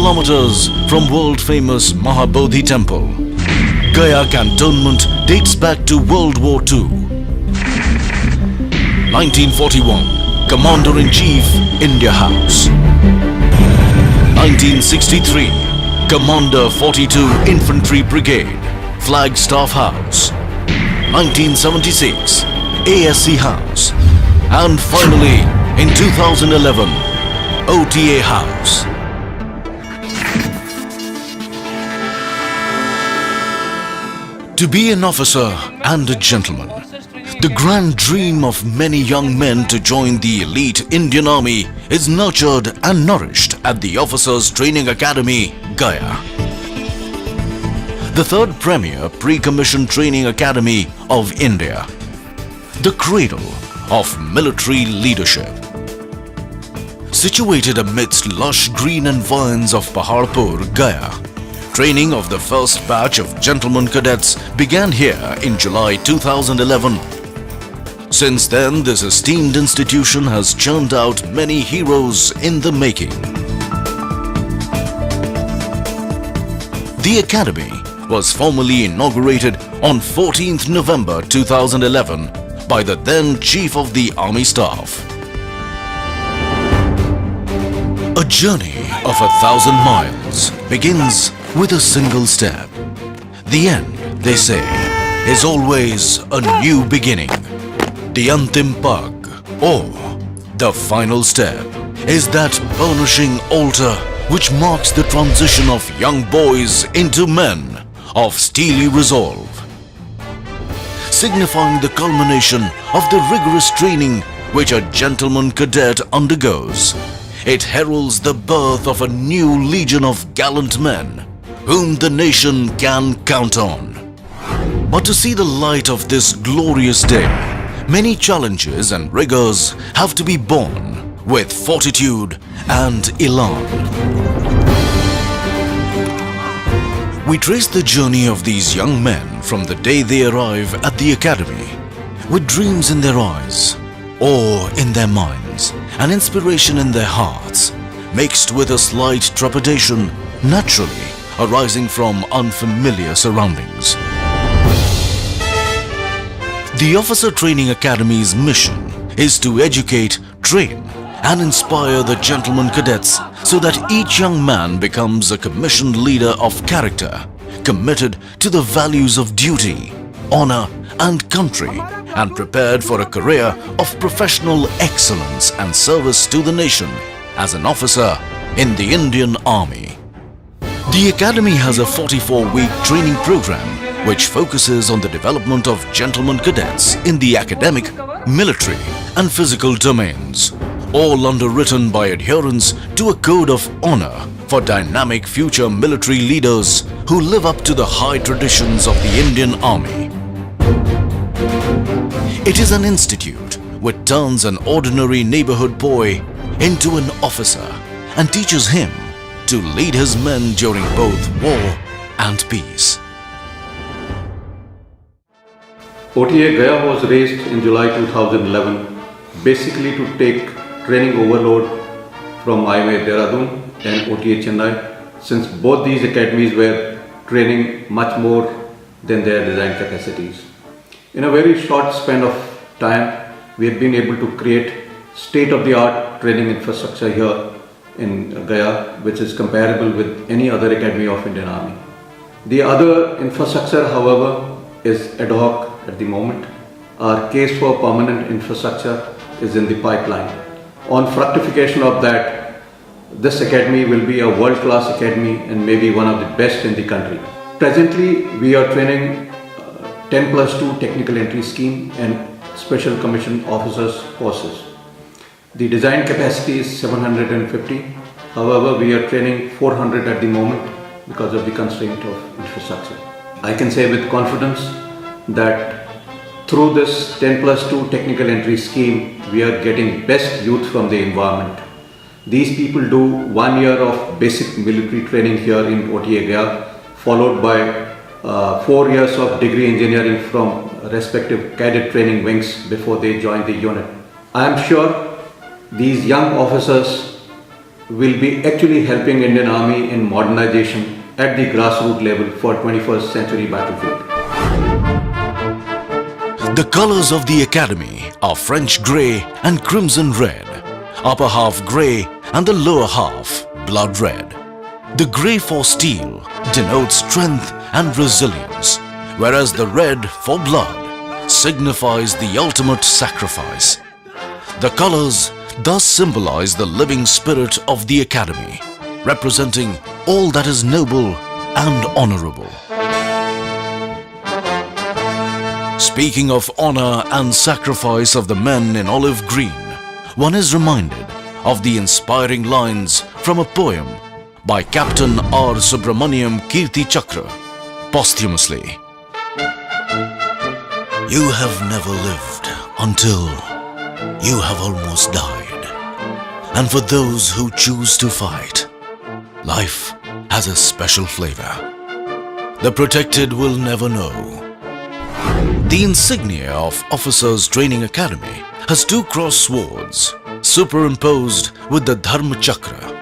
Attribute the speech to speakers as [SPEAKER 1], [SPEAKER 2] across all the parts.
[SPEAKER 1] kilometers from world-famous Mahabodhi Temple. Gaya Cantonment dates back to World War II. 1941, Commander-in-Chief, India House. 1963, Commander 42 Infantry Brigade, Flagstaff House. 1976, ASC House. And finally, in 2011, OTA House. To be an officer and a gentleman, the grand dream of many young men to join the elite Indian Army is nurtured and nourished at the Officers Training Academy, Gaya. The third premier pre-commissioned training academy of India. The cradle of military leadership. Situated amidst lush green environs of Paharpur, Gaya, training of the first batch of gentlemen cadets began here in July 2011. Since then, this esteemed institution has churned out many heroes in the making. The academy was formally inaugurated on 14th November 2011 by the then Chief of the Army Staff. A journey of 1,000 miles begins with a single step. The end, they say, is always a new beginning. The Antim Pag, or the final step, is that burnishing altar which marks the transition of young boys into men of steely resolve, signifying the culmination of the rigorous training which a gentleman cadet undergoes. It heralds the birth of a new legion of gallant men whom the nation can count on. But to see the light of this glorious day, many challenges and rigors have to be borne with fortitude and elan. We trace the journey of these young men from the day they arrive at the academy, with dreams in their eyes, awe in their minds, and inspiration in their hearts, mixed with a slight trepidation naturally arising from unfamiliar surroundings. The Officer Training Academy's mission is to educate, train, and inspire the gentlemen cadets so that each young man becomes a commissioned leader of character, committed to the values of duty, honor, and country, and prepared for a career of professional excellence and service to the nation as an officer in the Indian Army. The Academy has a 44-week training program which focuses on the development of gentlemen cadets in the academic, military, and physical domains, all underwritten by adherence to a code of honor for dynamic future military leaders who live up to the high traditions of the Indian Army. It is an institute which turns an ordinary neighborhood boy into an officer and teaches him to lead his men during both war and peace.
[SPEAKER 2] OTA Gaya was raised in July 2011 basically to take training overload from IMA Dehradun and OTA Chennai, since both these academies were training much more than their design capacities. In a very short span of time, we have been able to create state-of-the-art training infrastructure here in Gaya, which is comparable with any other academy of Indian Army. The other infrastructure, however, is ad hoc at the moment. Our case for permanent infrastructure is in the pipeline. On fructification of that, this academy will be a world-class academy and maybe one of the best in the country. Presently, we are training 10+2 technical entry scheme and special commissioned officers courses. The design capacity is 750. However, we are training 400 at the moment because of the constraint of infrastructure. I can say with confidence that through this 10+2 technical entry scheme, we are getting best youth from the environment. These people do 1 year of basic military training here in OTA Gaya, followed by 4 years of degree engineering from respective cadet training wings before they join the unit. I am sure these young officers will be actually helping Indian Army in modernization at the grassroots level for 21st century battlefield.
[SPEAKER 1] The colors of the academy are French grey and crimson red, upper half grey and the lower half blood red. The grey for steel denotes strength and resilience, whereas the red for blood signifies the ultimate sacrifice. The colors thus symbolize the living spirit of the academy, representing all that is noble and honorable. Speaking of honor and sacrifice of the men in olive green, one is reminded of the inspiring lines from a poem by Captain R. Subramaniam Kirti Chakra, posthumously. You have never lived until you have almost died. And for those who choose to fight, life has a special flavor. The protected will never know. The insignia of Officers Training Academy has two cross swords superimposed with the Dharma Chakra.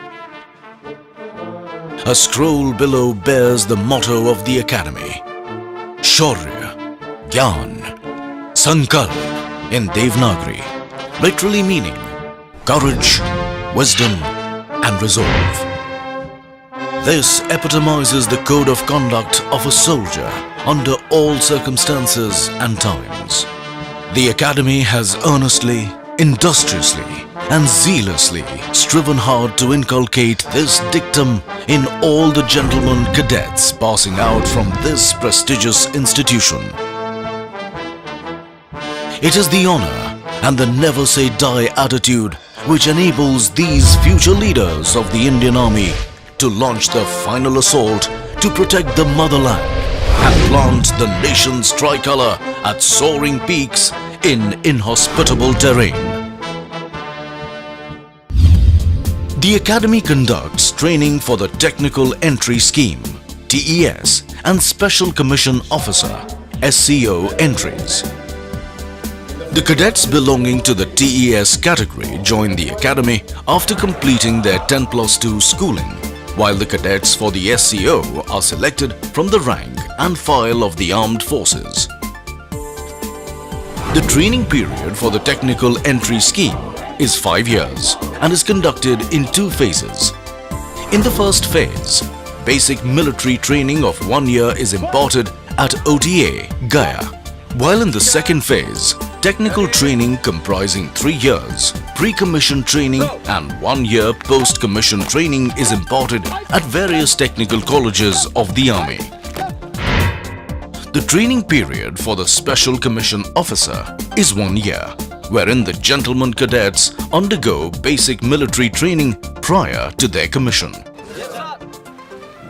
[SPEAKER 1] A scroll below bears the motto of the academy, Shaurya, Gyan, Sankalp in Devanagari, literally meaning courage, wisdom and resolve. This epitomizes the code of conduct of a soldier under all circumstances and times. The academy has earnestly, industriously and zealously striven hard to inculcate this dictum in all the gentlemen cadets passing out from this prestigious institution. It is the honor and the never say die attitude which enables these future leaders of the Indian Army to launch the final assault to protect the motherland and plant the nation's tricolor at soaring peaks in inhospitable terrain. The Academy conducts training for the Technical Entry Scheme, TES, and Special Commission Officer, SCO entries. The cadets belonging to the TES category join the Academy after completing their 10+2 schooling, while the cadets for the SCO are selected from the rank and file of the armed forces. The training period for the Technical Entry Scheme is 5 years and is conducted in 2 phases. In the first phase, basic military training of 1 year is imparted at OTA, Gaya, while in the second phase, technical training comprising 3 years, pre-commission training and 1 year post-commission training is imparted at various technical colleges of the Army. The training period for the Special Commission Officer is 1 year, wherein the gentlemen cadets undergo basic military training prior to their commission.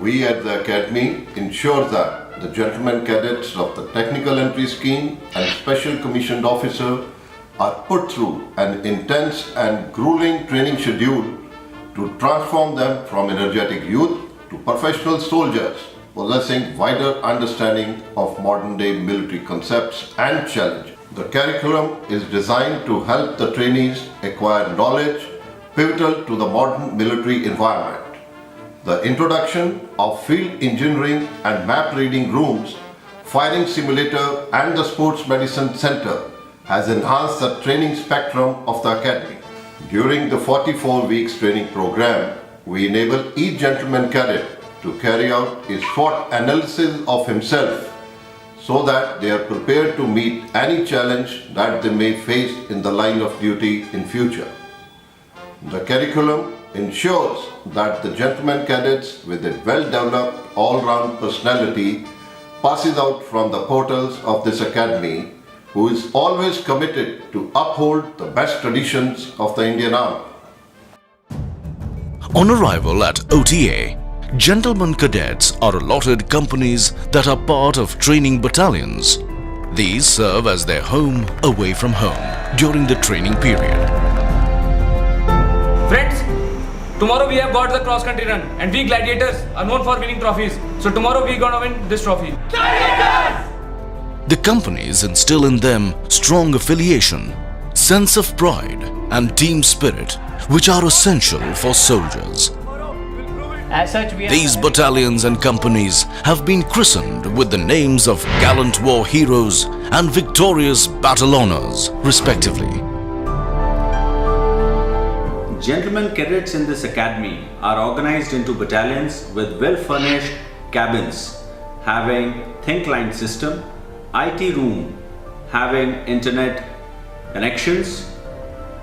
[SPEAKER 3] We at the Academy ensure that the gentlemen cadets of the Technical Entry Scheme and Special Commissioned Officer are put through an intense and grueling training schedule to transform them from energetic youth to professional soldiers possessing wider understanding of modern-day military concepts and challenges. The curriculum is designed to help the trainees acquire knowledge pivotal to the modern military environment. The introduction of field engineering and map reading rooms, firing simulator and the sports medicine center has enhanced the training spectrum of the Academy. During the 44 weeks training program, we enable each gentleman cadet to carry out a SWOT analysis of himself so that they are prepared to meet any challenge that they may face in the line of duty in future. The curriculum ensures that the gentleman cadets with a well-developed all-round personality passes out from the portals of this academy, who is always committed to uphold the best traditions of the Indian Army.
[SPEAKER 1] On arrival at OTA, gentlemen cadets are allotted companies that are part of training battalions. These serve as their home away from home during the training period.
[SPEAKER 4] Friends, tomorrow we have got the cross country run and we gladiators are known for winning trophies. So tomorrow we gonna win this trophy. Gladiators!
[SPEAKER 1] The companies instill in them strong affiliation, sense of pride and team spirit which are essential for soldiers.
[SPEAKER 5] As such, we
[SPEAKER 1] These battalions and companies have been christened with the names of gallant war heroes and victorious battle honors, respectively.
[SPEAKER 6] Gentlemen cadets in this academy are organized into battalions with well-furnished cabins having think line system, IT room having internet connections,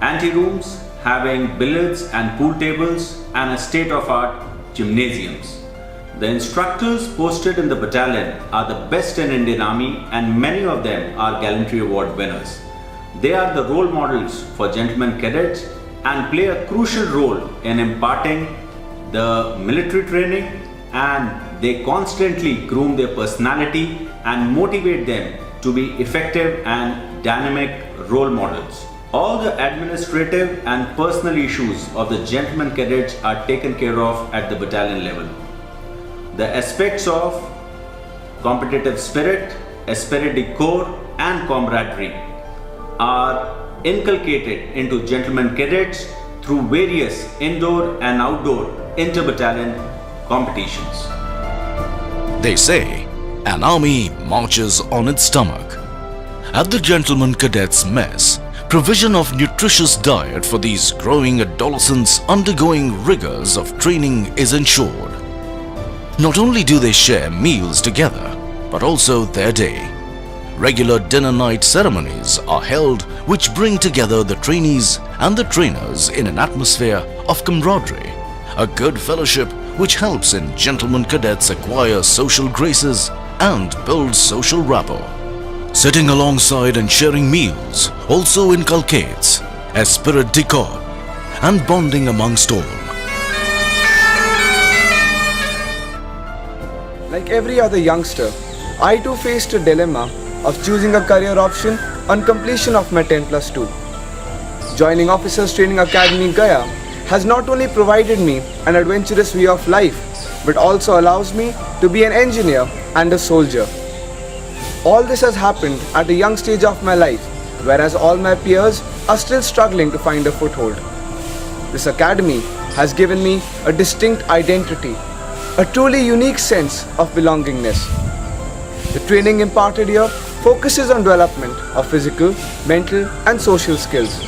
[SPEAKER 6] ante-rooms having billiards and pool tables, and a state-of-art gymnasiums. The instructors posted in the battalion are the best in Indian Army, and many of them are Gallantry Award winners. They are the role models for gentlemen cadets and play a crucial role in imparting the military training, and they constantly groom their personality and motivate them to be effective and dynamic role models. All the administrative and personal issues of the gentlemen cadets are taken care of at the battalion level. The aspects of competitive spirit, esprit de corps and camaraderie are inculcated into gentlemen cadets through various indoor and outdoor inter-battalion competitions.
[SPEAKER 1] They say an army marches on its stomach. At the Gentlemen Cadets Mess, provision of nutritious diet for these growing adolescents undergoing rigors of training is ensured. Not only do they share meals together, but also their day. Regular dinner night ceremonies are held which bring together the trainees and the trainers in an atmosphere of camaraderie, a good fellowship which helps in gentlemen cadets acquire social graces and build social rapport. Sitting alongside and sharing meals also inculcates esprit de corps and bonding amongst all.
[SPEAKER 7] Like every other youngster, I too faced a dilemma of choosing a career option on completion of my 10+2. Joining Officers Training Academy Gaya has not only provided me an adventurous way of life, but also allows me to be an engineer and a soldier. All this has happened at a young stage of my life, whereas all my peers are still struggling to find a foothold. This academy has given me a distinct identity, a truly unique sense of belongingness. The training imparted here focuses on development of physical, mental and social skills.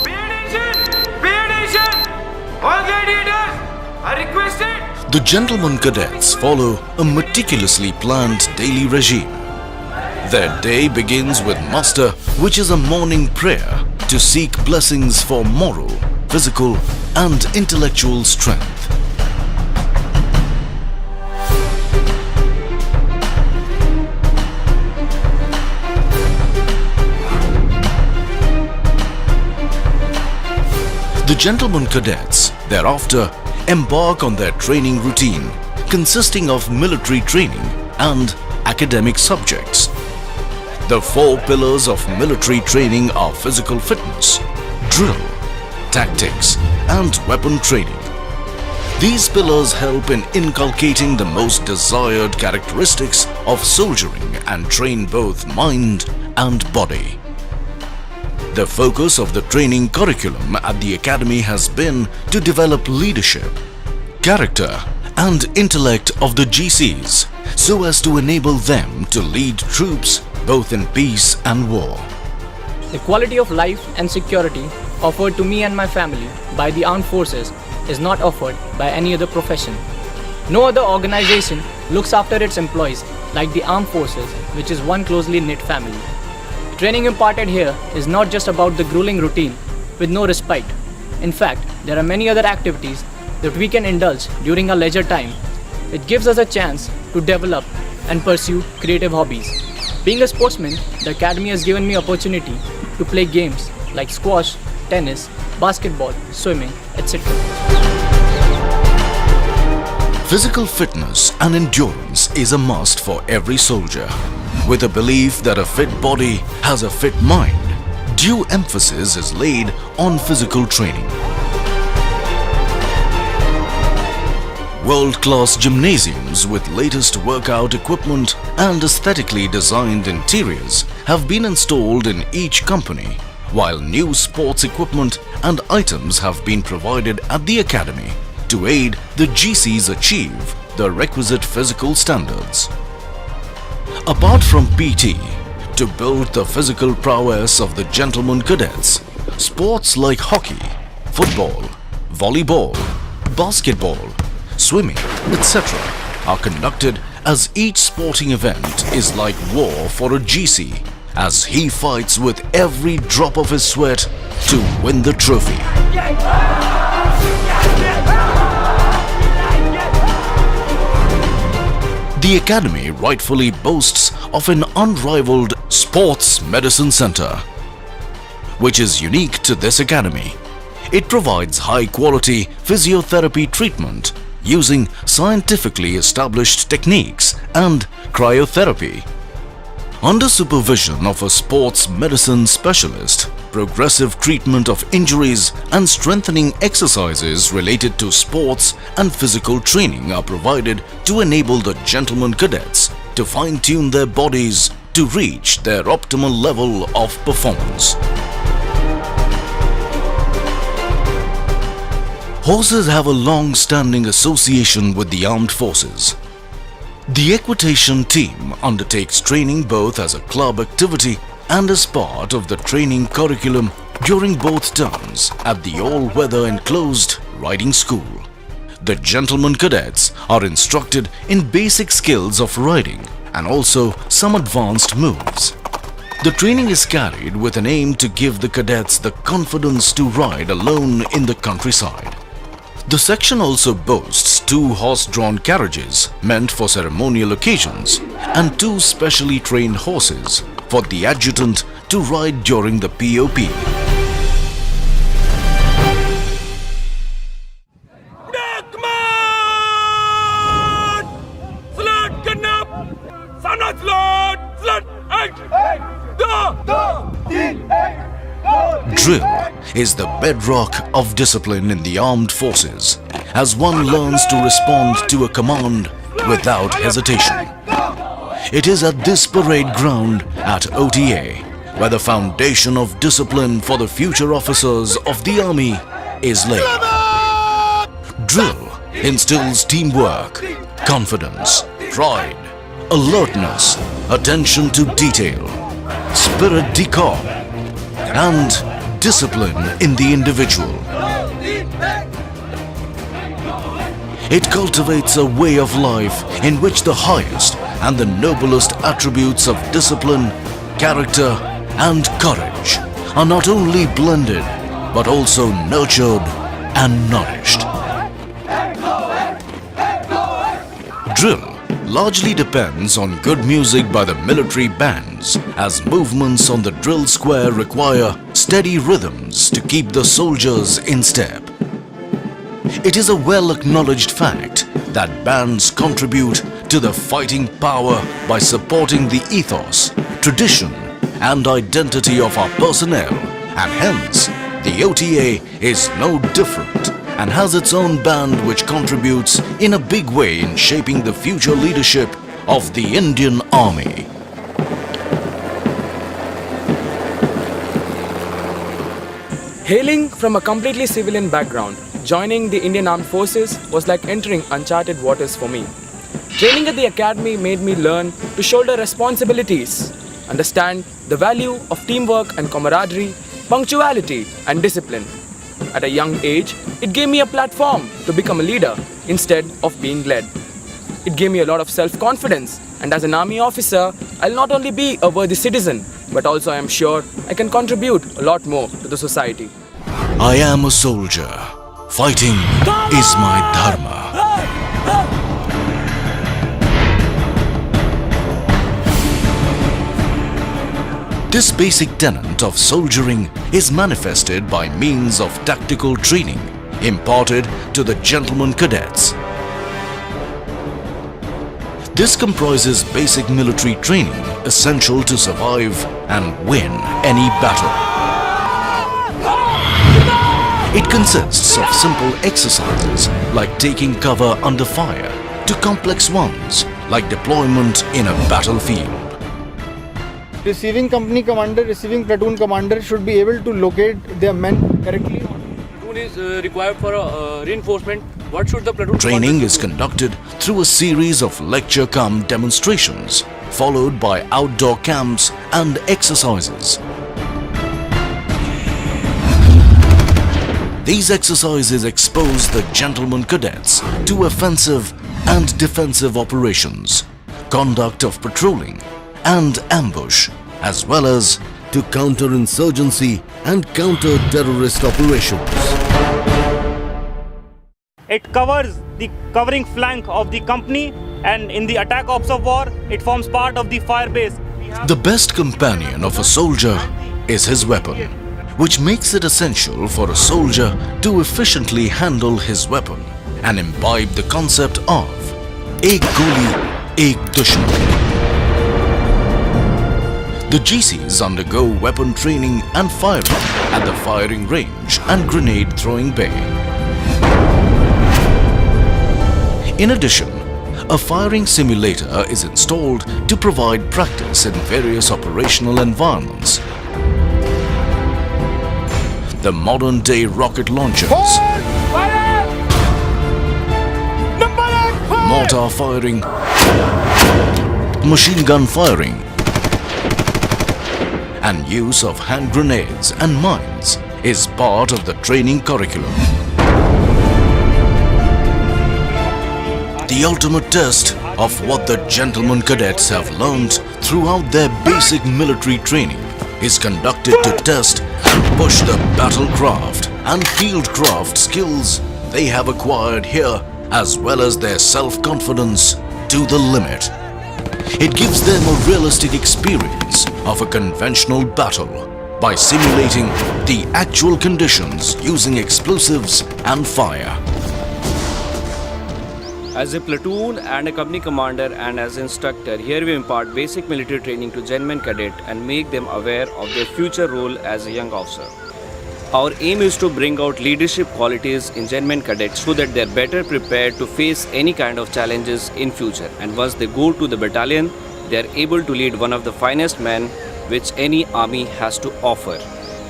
[SPEAKER 4] Pay attention! All gladiators are requested.
[SPEAKER 1] The gentlemen cadets follow a meticulously planned daily regime. Their day begins with muster, which is a morning prayer to seek blessings for moral, physical and intellectual strength. The gentlemen cadets thereafter embark on their training routine consisting of military training and academic subjects. The four pillars of military training are physical fitness, drill, tactics and weapon training. These pillars help in inculcating the most desired characteristics of soldiering and train both mind and body. The focus of the training curriculum at the academy has been to develop leadership, character and intellect of the GCs so as to enable them to lead troops both in peace and war.
[SPEAKER 5] The quality of life and security offered to me and my family by the armed forces is not offered by any other profession. No other organization looks after its employees like the armed forces, which is one closely knit family. Training imparted here is not just about the grueling routine with no respite. In fact, there are many other activities that we can indulge during our leisure time. It gives us a chance to develop and pursue creative hobbies. Being a sportsman, the academy has given me opportunity to play games like squash, tennis, basketball, swimming, etc.
[SPEAKER 1] Physical fitness and endurance is a must for every soldier. With a belief that a fit body has a fit mind, due emphasis is laid on physical training. World-class gymnasiums with latest workout equipment and aesthetically designed interiors have been installed in each company, while new sports equipment and items have been provided at the academy to aid the GCs achieve the requisite physical standards. Apart from PT, to build the physical prowess of the gentlemen cadets, sports like hockey, football, volleyball, basketball, swimming, etc. are conducted, as each sporting event is like war for a GC, as he fights with every drop of his sweat to win the trophy. The academy rightfully boasts of an unrivaled sports medicine center, which is unique to this academy. It provides high-quality physiotherapy treatment using scientifically established techniques and cryotherapy. Under supervision of a sports medicine specialist, progressive treatment of injuries and strengthening exercises related to sports and physical training are provided to enable the gentlemen cadets to fine-tune their bodies to reach their optimal level of performance. Horses have a long-standing association with the armed forces. The equitation team undertakes training both as a club activity and as part of the training curriculum during both terms at the all-weather enclosed riding school. The gentlemen cadets are instructed in basic skills of riding and also some advanced moves. The training is carried with an aim to give the cadets the confidence to ride alone in the countryside. The section also boasts 2 horse-drawn carriages meant for ceremonial occasions and 2 specially trained horses for the adjutant to ride during the POP. Drill is the bedrock of discipline in the armed forces, as one learns to respond to a command without hesitation. It is at this parade ground at OTA where the foundation of discipline for the future officers of the army is laid. Drill instills teamwork, confidence, pride, alertness, attention to detail, spirit de corps, and discipline in the individual. It cultivates a way of life in which the highest and the noblest attributes of discipline, character, and courage are not only blended but also nurtured and nourished. Drill largely depends on good music by the military bands, as movements on the drill square require steady rhythms to keep the soldiers in step. It is a well-acknowledged fact that bands contribute to the fighting power by supporting the ethos, tradition, and identity of our personnel, and hence the OTA is no different and has its own band which contributes in a big way in shaping the future leadership of the Indian Army.
[SPEAKER 7] Hailing from a completely civilian background, joining the Indian Armed Forces was like entering uncharted waters for me. Training at the academy made me learn to shoulder responsibilities, understand the value of teamwork and camaraderie, punctuality and discipline. At a young age, it gave me a platform to become a leader instead of being led. It gave me a lot of self-confidence, and as an army officer, I'll not only be a worthy citizen, but also I am sure I can contribute a lot more to the society.
[SPEAKER 1] I am a soldier. Fighting is my dharma. This basic tenet of soldiering is manifested by means of tactical training imparted to the gentlemen cadets. This comprises basic military training essential to survive and win any battle. It consists of simple exercises like taking cover under fire, to complex ones like deployment in a battlefield.
[SPEAKER 8] Receiving company commander, receiving platoon commander should be able to locate their men correctly.
[SPEAKER 4] Platoon is required for reinforcement. What should the platoon
[SPEAKER 1] Training
[SPEAKER 4] commander
[SPEAKER 1] is
[SPEAKER 4] do?
[SPEAKER 1] conducted through a series of lecture-cum demonstrations, followed by outdoor camps and exercises. These exercises expose the gentlemen cadets to offensive and defensive operations, conduct of patrolling and ambush, as well as to counter-insurgency and counter-terrorist operations.
[SPEAKER 9] It covers the covering flank of the company, and in the attack ops of war, it forms part of the fire base.
[SPEAKER 1] The best companion of a soldier is his weapon, which makes it essential for a soldier to efficiently handle his weapon and imbibe the concept of Ek Goli, Ek Dushman. The GCs undergo weapon training and firing at the firing range and grenade throwing bay. In addition, a firing simulator is installed to provide practice in various operational environments. The modern-day rocket launchers, mortar firing, machine gun firing, and use of hand grenades and mines is part of the training curriculum. The ultimate test of what the gentlemen cadets have learned throughout their basic military training is conducted to test and push the battlecraft and fieldcraft skills they have acquired here, as well as their self-confidence, to the limit. It gives them a realistic experience of a conventional battle by simulating the actual conditions using explosives and fire.
[SPEAKER 10] As a platoon and a company commander and as instructor, here we impart basic military training to genuine cadet and make them aware of their future role as a young officer. Our aim is to bring out leadership qualities in genuine cadets so that they are better prepared to face any kind of challenges in future, and once they go to the battalion, they are able to lead one of the finest men which any army has to offer.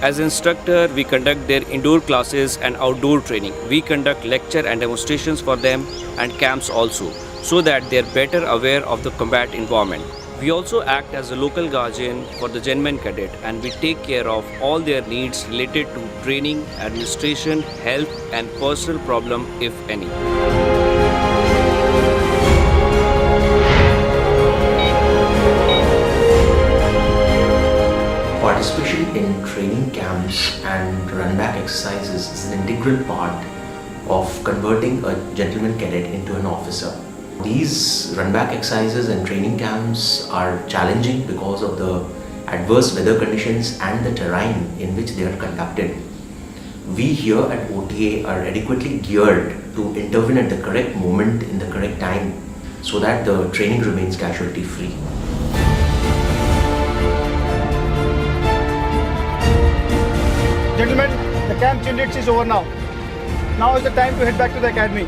[SPEAKER 10] As instructor, we conduct their indoor classes and outdoor training. We conduct lecture and demonstrations for them and camps also, so that they are better aware of the combat environment. We also act as a local guardian for the genuine cadet, and we take care of all their needs related to training, administration, health and personal problem if any.
[SPEAKER 11] Participation in training camps and run-back exercises is an integral part of converting a gentleman cadet into an officer. These run-back exercises and training camps are challenging because of the adverse weather conditions and the terrain in which they are conducted. We here at OTA are adequately geared to intervene at the correct moment in the correct time so that the training remains casualty-free.
[SPEAKER 8] Gentlemen, the camp change is over now. Now is the time to head back to the academy.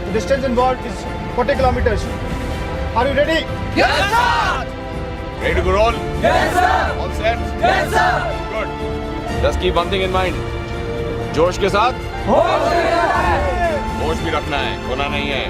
[SPEAKER 8] The distance involved is 40 kilometers. Are you ready?
[SPEAKER 12] Yes, sir!
[SPEAKER 13] Ready to go roll?
[SPEAKER 12] Yes, sir!
[SPEAKER 13] All set?
[SPEAKER 12] Yes, sir!
[SPEAKER 13] Good. Just keep one thing in mind. जोश के साथ होश भी रखना है, खोना नहीं है.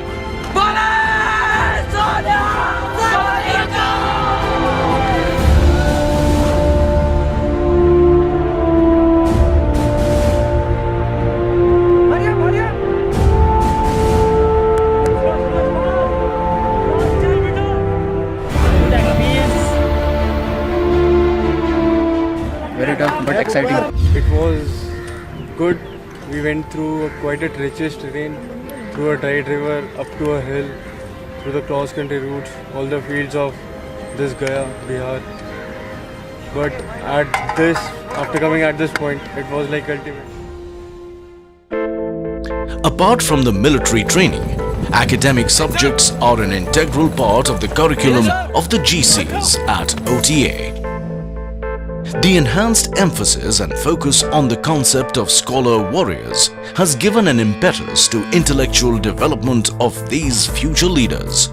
[SPEAKER 8] Very tough but exciting.
[SPEAKER 14] It was good. We went through quite a treacherous terrain, through a tight river, up to a hill, through the cross-country routes, all the fields of this Gaya, Bihar. But after coming at this point, it was like ultimate.
[SPEAKER 1] Apart from the military training, academic subjects are an integral part of the curriculum of the GCs at OTA. The enhanced emphasis and focus on the concept of scholar warriors has given an impetus to intellectual development of these future leaders.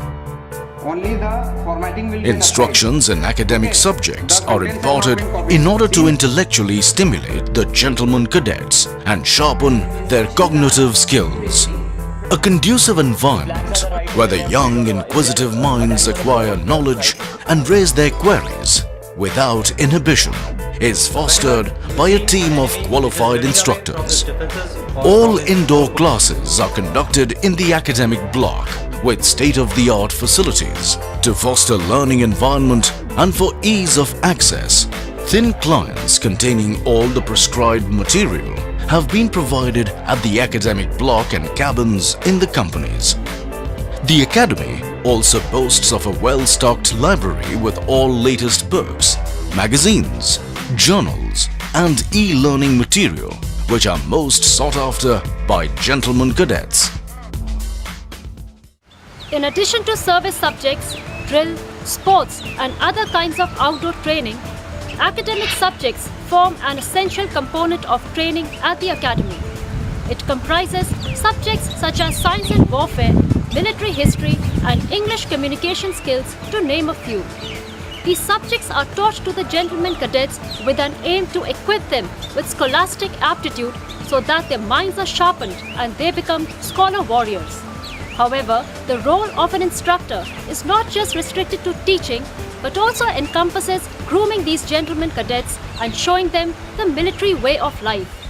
[SPEAKER 1] Instructions in academic subjects are imparted in order to intellectually stimulate the gentlemen cadets and sharpen their cognitive skills. A conducive environment where the young inquisitive minds acquire knowledge and raise their queries without inhibition is fostered by a team of qualified instructors. All indoor classes are conducted in the academic block with state-of-the-art facilities to foster learning environment and for ease of access. Thin clients containing all the prescribed material have been provided at the academic block and cabins in the companies. The academy also boasts of a well-stocked library with all latest books, magazines, journals and e-learning material which are most sought after by gentlemen cadets.
[SPEAKER 15] In addition to service subjects, drill, sports and other kinds of outdoor training, academic subjects form an essential component of training at the academy. It comprises subjects such as science and warfare, military history and English communication skills, to name a few. These subjects are taught to the gentlemen cadets with an aim to equip them with scholastic aptitude so that their minds are sharpened and they become scholar warriors. However, the role of an instructor is not just restricted to teaching, but also encompasses grooming these gentlemen cadets and showing them the military way of life.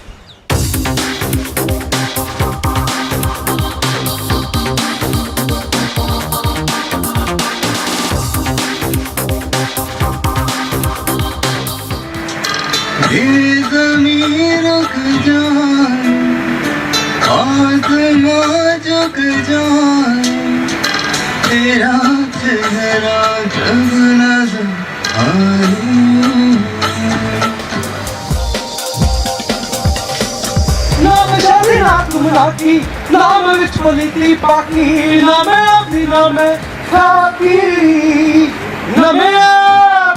[SPEAKER 12] नाम विच पलीती पाकी नाम अभी नाम खाकी नाम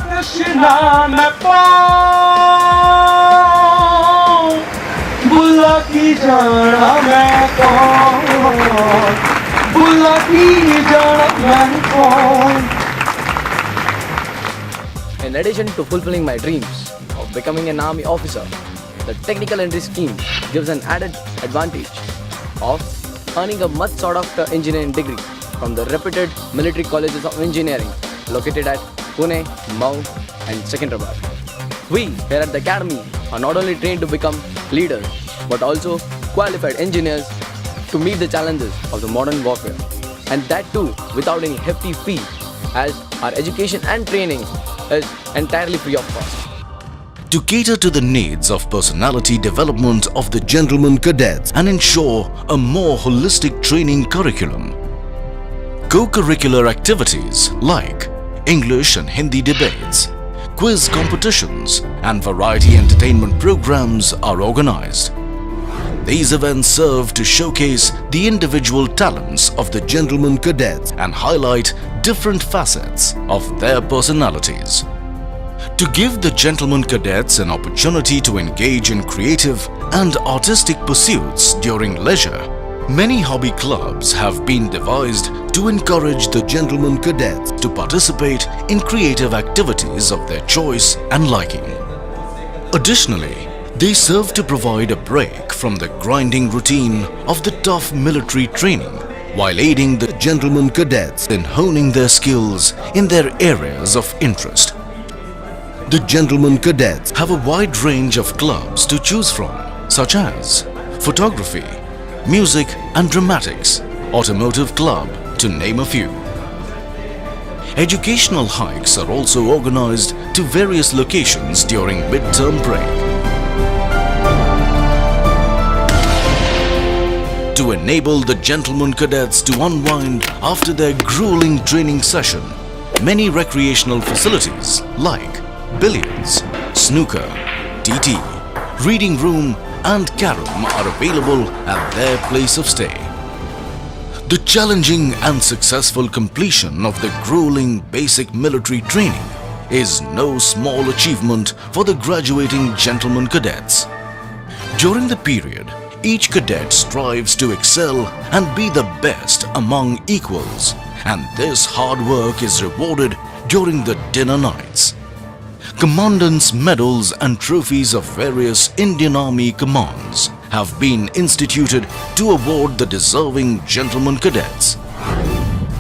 [SPEAKER 12] कृष्णा मैं पाऊं बुला की जाना मैं कौन बुला की जाना मैं कौन.
[SPEAKER 5] In addition to fulfilling my dreams of becoming an army officer, the technical entry scheme gives an added advantage of earning a much sought after engineering degree from the reputed military colleges of engineering located at Pune, Mau and Secunderabad. We here at the academy are not only trained to become leaders but also qualified engineers to meet the challenges of the modern warfare, and that too without any hefty fee, as our education and training is entirely free of cost.
[SPEAKER 1] To cater to the needs of personality development of the gentlemen cadets and ensure a more holistic training curriculum, co-curricular activities like English and Hindi debates, quiz competitions and variety entertainment programs are organized. These events serve to showcase the individual talents of the gentlemen cadets and highlight different facets of their personalities. To give the gentlemen cadets an opportunity to engage in creative and artistic pursuits during leisure, many hobby clubs have been devised to encourage the gentlemen cadets to participate in creative activities of their choice and liking. Additionally, they serve to provide a break from the grinding routine of the tough military training while aiding the gentlemen cadets in honing their skills in their areas of interest. The gentlemen cadets have a wide range of clubs to choose from, such as photography, music and dramatics, automotive club, to name a few. Educational hikes are also organized to various locations during mid-term break. To enable the gentlemen cadets to unwind after their grueling training session, many recreational facilities like billiards, snooker, TT, reading room and carom are available at their place of stay. The challenging and successful completion of the grueling basic military training is no small achievement for the graduating gentlemen cadets. During the period, each cadet strives to excel and be the best among equals, and this hard work is rewarded during the dinner nights. Commandants' medals and trophies of various Indian Army commands have been instituted to award the deserving gentlemen cadets.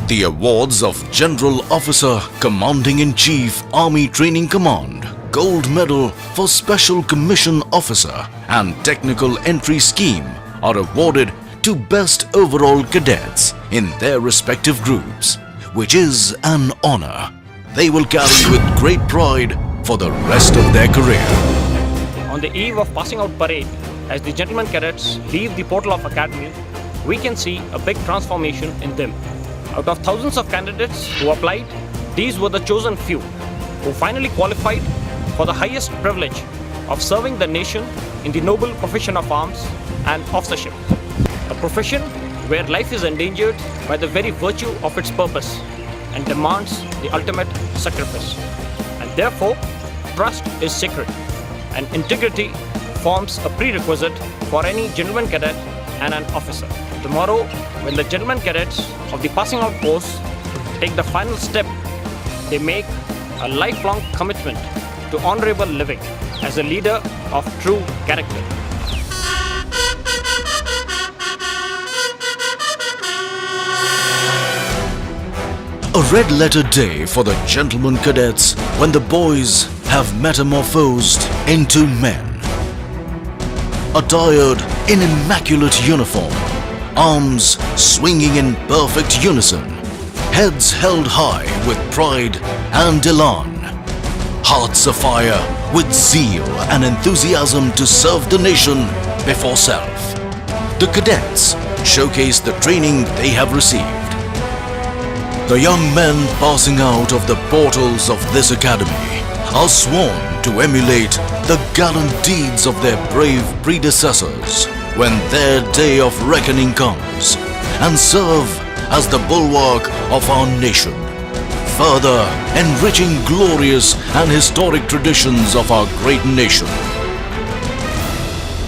[SPEAKER 1] The awards of General Officer Commanding-in-Chief Army Training Command, Gold Medal for Special Commission Officer and Technical Entry Scheme are awarded to Best Overall Cadets in their respective groups, which is an honor they will carry with great pride for the rest of their career.
[SPEAKER 10] On the eve of passing out parade, as the gentlemen cadets leave the portal of academy, we can see a big transformation in them. Out of thousands of candidates who applied, these were the chosen few who finally qualified for the highest privilege of serving the nation in the noble profession of arms and officership. A profession where life is endangered by the very virtue of its purpose and demands the ultimate sacrifice. And therefore, trust is sacred and integrity forms a prerequisite for any gentleman cadet and an officer. Tomorrow, when the gentlemen cadets of the passing out course take the final step, they make a lifelong commitment to honorable living as a leader of true character.
[SPEAKER 1] A red letter day for the gentlemen cadets when the boys have metamorphosed into men. Attired in immaculate uniform, arms swinging in perfect unison, heads held high with pride and elan, hearts afire with zeal and enthusiasm to serve the nation before self. The cadets showcase the training they have received. The young men passing out of the portals of this academy are sworn to emulate the gallant deeds of their brave predecessors when their day of reckoning comes, and serve as the bulwark of our nation, further enriching glorious and historic traditions of our great nation.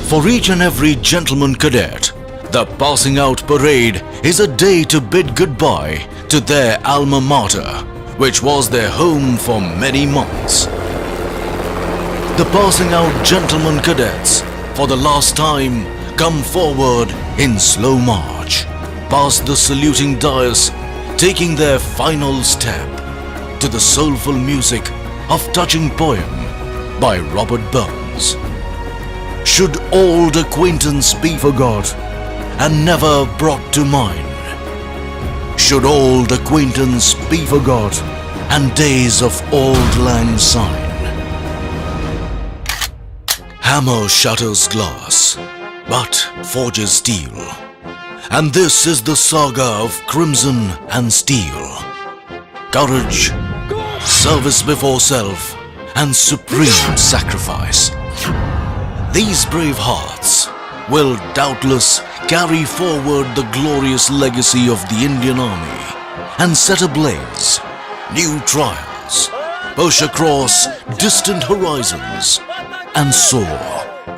[SPEAKER 1] For each and every gentleman cadet, the passing out parade is a day to bid goodbye to their alma mater, which was their home for many months. The passing out gentlemen cadets, for the last time, come forward in slow march, past the saluting dais, taking their final step to the soulful music of touching poem by Robert Burns. Should old acquaintance be forgot and never brought to mind? Should old acquaintance be forgot and days of auld lang syne? Hammer shatters glass, but forges steel. And this is the saga of crimson and steel. Courage, service before self, and supreme sacrifice. These brave hearts will doubtless carry forward the glorious legacy of the Indian Army and set ablaze new trials, push across distant horizons, and soar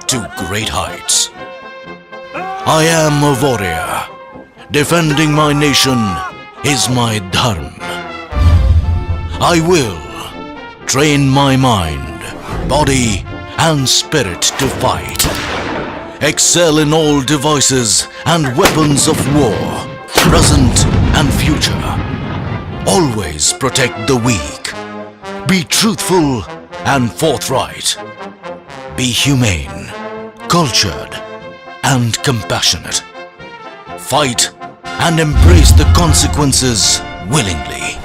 [SPEAKER 1] to great heights. I am a warrior. Defending my nation is my dharma. I will train my mind, body, and spirit to fight. Excel in all devices and weapons of war, present and future. Always protect the weak. Be truthful and forthright. Be humane, cultured, and compassionate. Fight and embrace the consequences willingly.